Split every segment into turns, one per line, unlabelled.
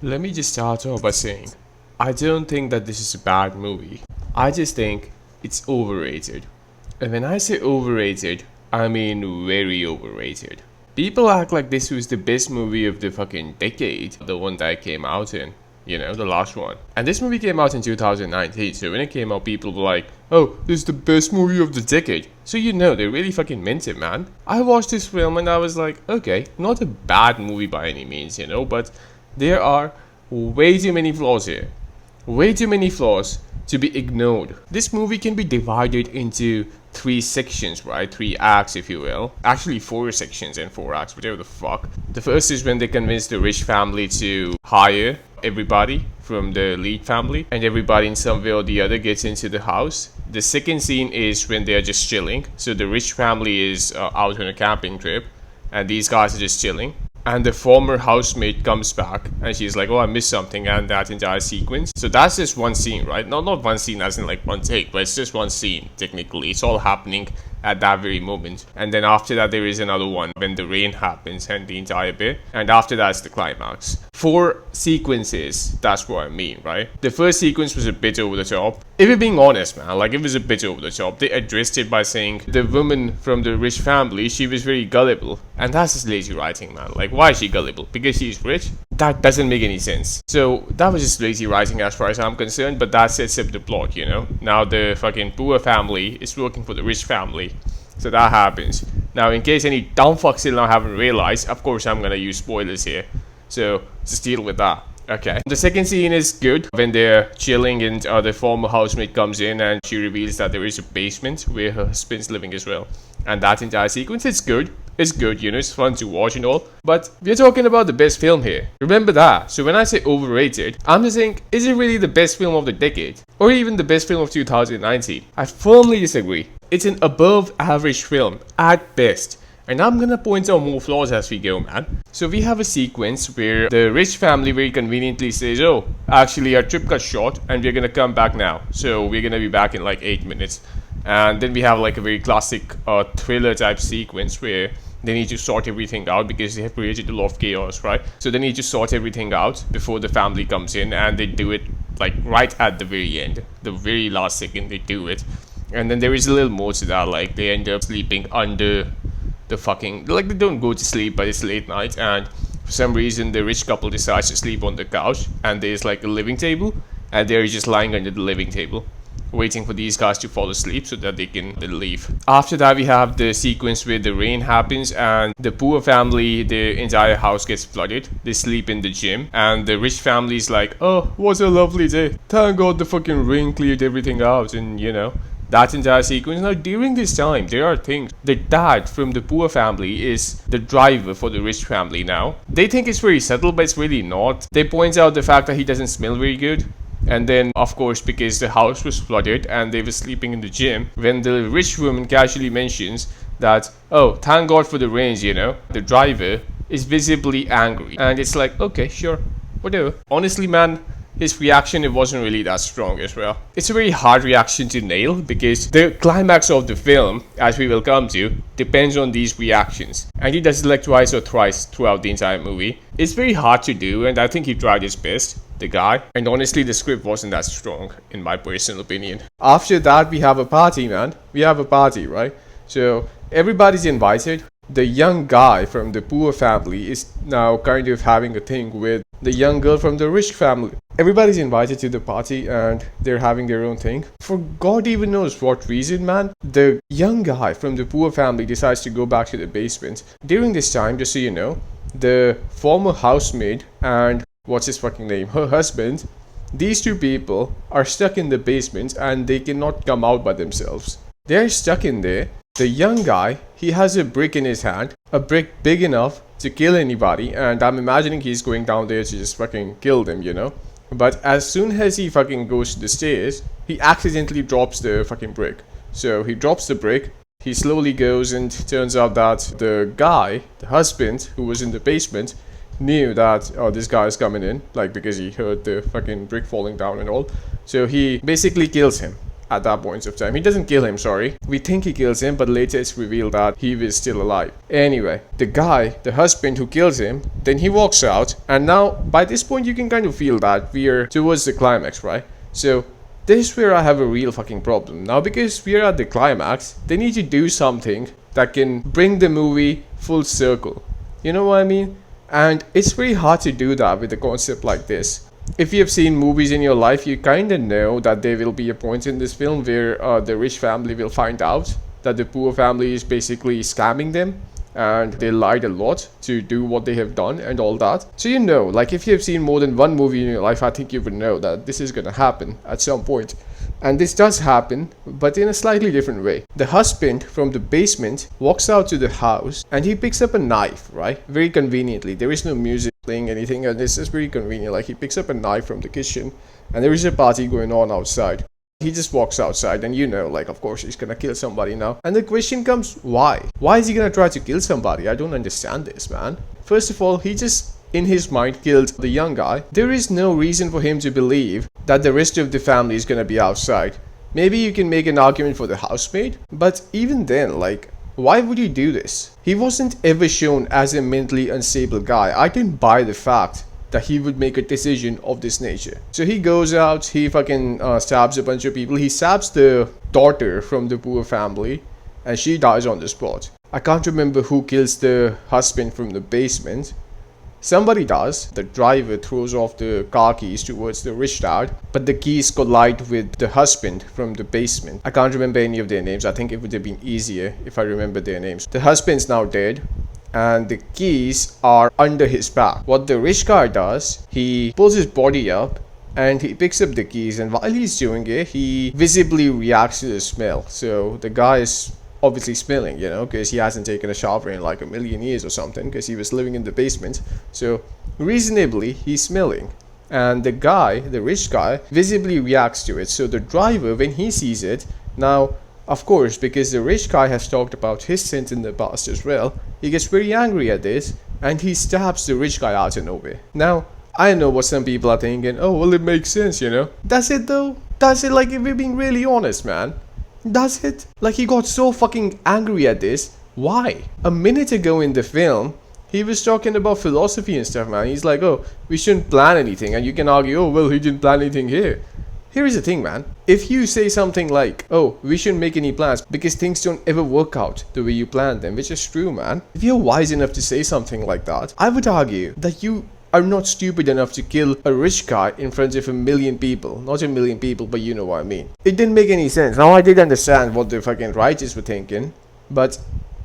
Let me just start off by saying, I don't think that this is a bad movie. I just think it's overrated. And when I say overrated, I mean very overrated. People act like this was the best movie of the fucking decade, the one that came out in, the last one. And this movie came out in 2019, so when it came out, people were like, oh, this is the best movie of the decade. So they really fucking meant it, man. I watched this film and I was like, okay, not a bad movie by any means, but there are way too many flaws here. Way too many flaws to be ignored. This movie can be divided into three sections, right? Three acts, if you will. Actually, four sections and four acts, whatever the fuck. The first is when they convince the rich family to hire everybody from the lead family, and everybody in some way or the other gets into the house. The second scene is when they're just chilling. So the rich family is out on a camping trip, and these guys are just chilling. And the former housemate comes back and she's like, oh, I missed something, and that entire sequence. So that's just one scene, right? Not one scene as in like one take, but it's just one scene technically. It's all happening at that very moment. And then after that there is another one when the rain happens and the entire bit. And after that's the climax. Four sequences, that's what I mean, right? The first sequence was a bit over the top. If you're being honest, man, like it was a bit over the top. They addressed it by saying the woman from the rich family, she was very gullible. And that's just lazy writing, man. Like, why is she gullible? Because she's rich? That doesn't make any sense. So that was just lazy writing as far as I'm concerned, but that sets up the plot, Now the fucking poor family is working for the rich family. So that happens. Now, in case any dumb fucks still haven't realized, of course I'm gonna use spoilers here. So just deal with that. Okay. The second scene is good when they're chilling and the former housemate comes in and she reveals that there is a basement where her husband's living as well. And that entire sequence is good. It's good, it's fun to watch and all. But we're talking about the best film here. Remember that. So when I say overrated, I'm just saying, is it really the best film of the decade? Or even the best film of 2019? I firmly disagree. It's an above average film, at best. And I'm gonna point out more flaws as we go, man. So we have a sequence where the rich family very conveniently says, oh, actually our trip got short and we're gonna come back now. So we're gonna be back in like 8 minutes. And then we have like a very classic thriller type sequence where they need to sort everything out because they have created a lot of chaos, right? So they need to sort everything out before the family comes in, and they do it like right at the very end. The very last second they do it. And then there is a little more to that, like they end up sleeping under the fucking, like they don't go to sleep, but it's late night, and for some reason the rich couple decides to sleep on the couch, and there's like a living table, and they're just lying under the living table waiting for these guys to fall asleep so that they can leave. After that we have the sequence where the rain happens and the poor family, the entire house gets flooded. They sleep in the gym and the rich family is like, oh, what a lovely day, thank god the fucking rain cleared everything out. And that entire sequence. Now during this time there are things. The dad from the poor family is the driver for the rich family. Now they think it's very subtle, but it's really not. They point out the fact that he doesn't smell very good. And then, of course, because the house was flooded and they were sleeping in the gym, when the rich woman casually mentions that, oh, thank God for the rains, the driver is visibly angry. And it's like, okay, sure, whatever. Honestly, man, his reaction, it wasn't really that strong as well. It's a very hard reaction to nail because the climax of the film, as we will come to, depends on these reactions. And he does it like twice or thrice throughout the entire movie. It's very hard to do, and I think he tried his best, the guy. And honestly, the script wasn't that strong, in my personal opinion. After that, we have a party, man. We have a party, right? So everybody's invited. The young guy from the poor family is now kind of having a thing with the young girl from the rich family. Everybody's invited to the party and they're having their own thing. For God even knows what reason, man, the young guy from the poor family decides to go back to the basement. During this time, just so you know, the former housemaid and what's his fucking name, her husband, these two people are stuck in the basement and they cannot come out by themselves. They're stuck in there. The young guy, he has a brick in his hand, a brick big enough to kill anybody, and I'm imagining he's going down there to just fucking kill them, But as soon as he fucking goes to the stairs, he accidentally drops the fucking brick. So he drops the brick, he slowly goes, and turns out that the guy, the husband, who was in the basement, knew that, oh, this guy is coming in, like because he heard the fucking brick falling down and all. So he basically kills him. at that point of time. He doesn't kill him, sorry. We think he kills him, but later it's revealed that he was still alive. Anyway, the guy, the husband who kills him, then he walks out, and now by this point you can kind of feel that we're towards the climax, right? So this is where I have a real fucking problem. Now, because we're at the climax, they need to do something that can bring the movie full circle. You know what I mean? And it's very hard to do that with a concept like this. If you have seen movies in your life, you kind of know that there will be a point in this film where the rich family will find out that the poor family is basically scamming them, and they lied a lot to do what they have done and all that. So you know, like if you have seen more than one movie in your life, I think you would know that this is gonna happen at some point. And this does happen, but in a slightly different way. The husband from the basement walks out to the house and he picks up a knife, right? Very conveniently. There is no music playing anything, and this is very convenient. Like he picks up a knife from the kitchen and there is a party going on outside. He just walks outside and you know, like of course he's gonna kill somebody now. And the question comes, why? Why is he gonna try to kill somebody? I don't understand this, man. First of all, he just in his mind killed the young guy. There is no reason for him to believe that the rest of the family is gonna be outside. Maybe you can make an argument for the housemaid, but even then, like, why would you do this? He wasn't ever shown as a mentally unstable guy. I didn't buy the fact that he would make a decision of this nature. So he goes out, he fucking stabs a bunch of people. He stabs the daughter from the poor family and she dies on the spot. I can't remember who kills the husband from the basement. Somebody does. The driver throws off the car keys towards the rich dad, but the keys collide with the husband from the basement. I can't remember any of their names. I think it would have been easier if I remember their names. The husband's now dead, and the keys are under his back. What the rich guy does, he pulls his body up and he picks up the keys, and while he's doing it, he visibly reacts to the smell. So the guy is obviously smelling, you know, because he hasn't taken a shower in like a million years or something, because he was living in the basement. So reasonably he's smelling, and the guy, the rich guy, visibly reacts to it. So the driver, when he sees it, now of course, because the rich guy has talked about his sins in the past as well, he gets very angry at this and he stabs the rich guy out of nowhere. Now I know what some people are thinking, oh well, it makes sense, you know. Does it though? Does it? Like, if we're being really honest, man, does it? Like, he got so fucking angry at this. Why? A minute ago in the film, he was talking about philosophy and stuff, man. He's like, oh, we shouldn't plan anything. And you can argue, oh, well, he didn't plan anything here. Here is the thing, man. If you say something like, oh, we shouldn't make any plans because things don't ever work out the way you planned them, which is true, man. If you're wise enough to say something like that, I would argue that you are not stupid enough to kill a rich guy in front of a million people. Not a million people, but you know what I mean. It didn't make any sense. Now, I did understand what the fucking writers were thinking, but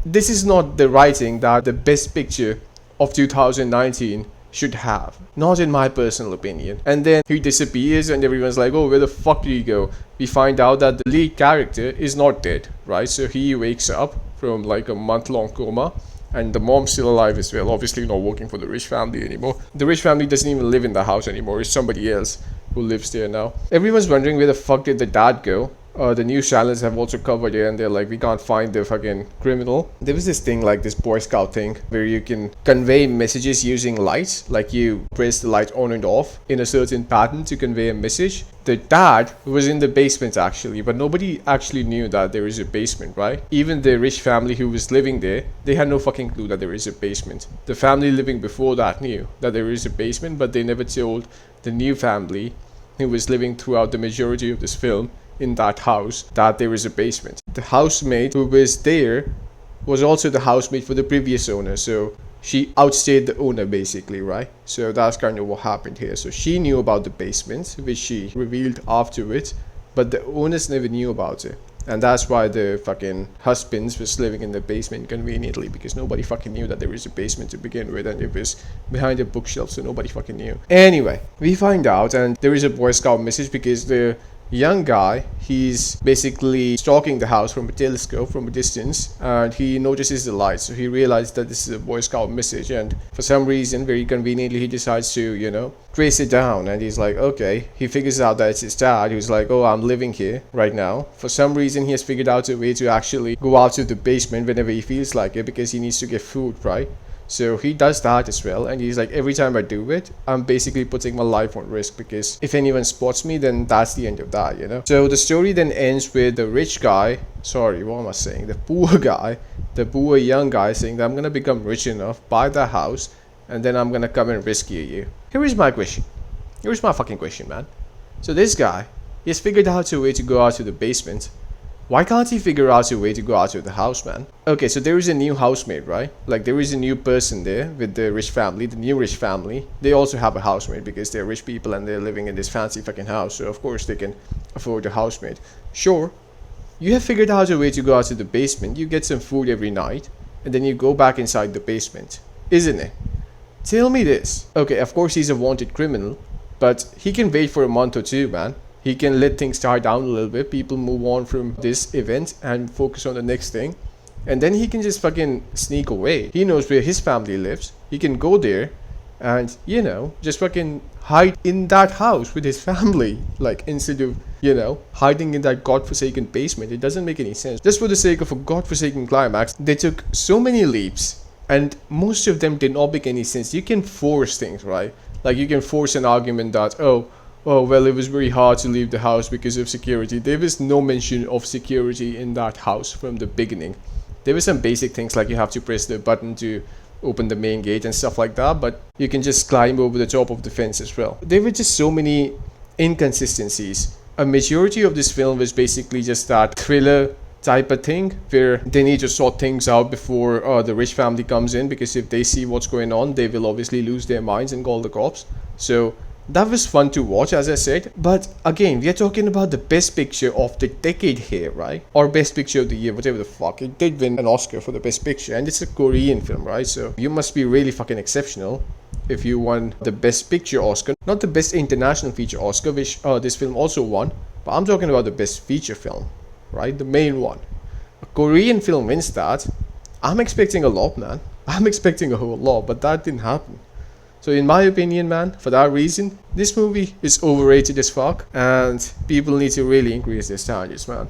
this is not the writing that the best picture of 2019 should have. Not in my personal opinion. And then he disappears and everyone's like, oh, where the fuck did he go? We find out that the lead character is not dead, right? So he wakes up from like a month-long coma, and the mom's still alive as well, obviously not working for the rich family anymore. The rich family doesn't even live in the house anymore. It's somebody else who lives there now. Everyone's wondering where the fuck did the dad go. The news channels have also covered it, and they're like, we can't find the fucking criminal. There was this thing, like this Boy Scout thing, where you can convey messages using lights. Like, you press the light on and off in a certain pattern to convey a message. The dad was in the basement actually, but nobody actually knew that there is a basement, right? Even the rich family who was living there, they had no fucking clue that there is a basement. The family living before that knew that there is a basement, but they never told the new family who was living throughout the majority of this film in that house that there is a basement. The housemaid who was there was also the housemaid for the previous owner, so she outstayed the owner basically, right? So that's kind of what happened here. So she knew about the basement, which she revealed afterwards, but the owners never knew about it. And that's why the fucking husbands was living in the basement conveniently, because nobody fucking knew that there was a basement to begin with, and it was behind a bookshelf, so nobody fucking knew. Anyway, we find out, and there is a Boy Scout message because the young guy, he's basically stalking the house from a telescope from a distance, and he notices the lights, so he realized that this is a Boy Scout message, and for some reason, very conveniently, he decides to, you know, trace it down. And he's like, okay, he figures out that it's his dad who's like, oh, I'm living here right now. For some reason, he has figured out a way to actually go out to the basement whenever he feels like it, because he needs to get food, right? So he does that as well, and he's like, every time I do it, I'm basically putting my life on risk, because if anyone spots me, then that's the end of that, you know? So the story then ends with the rich guy, sorry, what am I saying? The poor guy, the poor young guy saying that I'm gonna become rich enough, buy the house, and then I'm gonna come and rescue you. Here is my question. Here's my fucking question, man. So this guy, he's figured out a way to go out to the basement. Why can't he figure out a way to go out of the house, man? Okay, so there is a new housemate, right? Like, there is a new person there with the rich family, the new rich family. They also have a housemate because they're rich people and they're living in this fancy fucking house. So, of course, they can afford a housemate. Sure, you have figured out a way to go out to the basement. You get some food every night and then you go back inside the basement, isn't it? Tell me this. Okay, of course, he's a wanted criminal, but he can wait for a month or two, man. He can let things die down a little bit, people move on from this event and focus on the next thing, and then he can just fucking sneak away. He knows where his family lives. He can go there and, you know, just fucking hide in that house with his family, like, instead of, you know, hiding in that godforsaken basement. It doesn't make any sense. Just for the sake of a godforsaken climax, they took so many leaps and most of them did not make any sense. You can force things, right? Like, you can force an argument that, oh, well, it was very hard to leave the house because of security. There was no mention of security in that house from the beginning. There were some basic things like you have to press the button to open the main gate and stuff like that, but you can just climb over the top of the fence as well. There were just so many inconsistencies. A majority of this film was basically just that thriller type of thing where they need to sort things out before the rich family comes in, because if they see what's going on, they will obviously lose their minds and call the cops. So that was fun to watch, as I said. But again, we are talking about the best picture of the decade here, right? Or best picture of the year, whatever the fuck. It did win an Oscar for the best picture, and it's a Korean film, right? So you must be really fucking exceptional if you won the best picture Oscar. Not the best international feature Oscar, which this film also won. But I'm talking about the best feature film, right? The main one. A Korean film wins that. I'm expecting a lot, man. I'm expecting a whole lot, but that didn't happen. So in my opinion, man, for that reason, this movie is overrated as fuck, and people need to really increase their standards, man.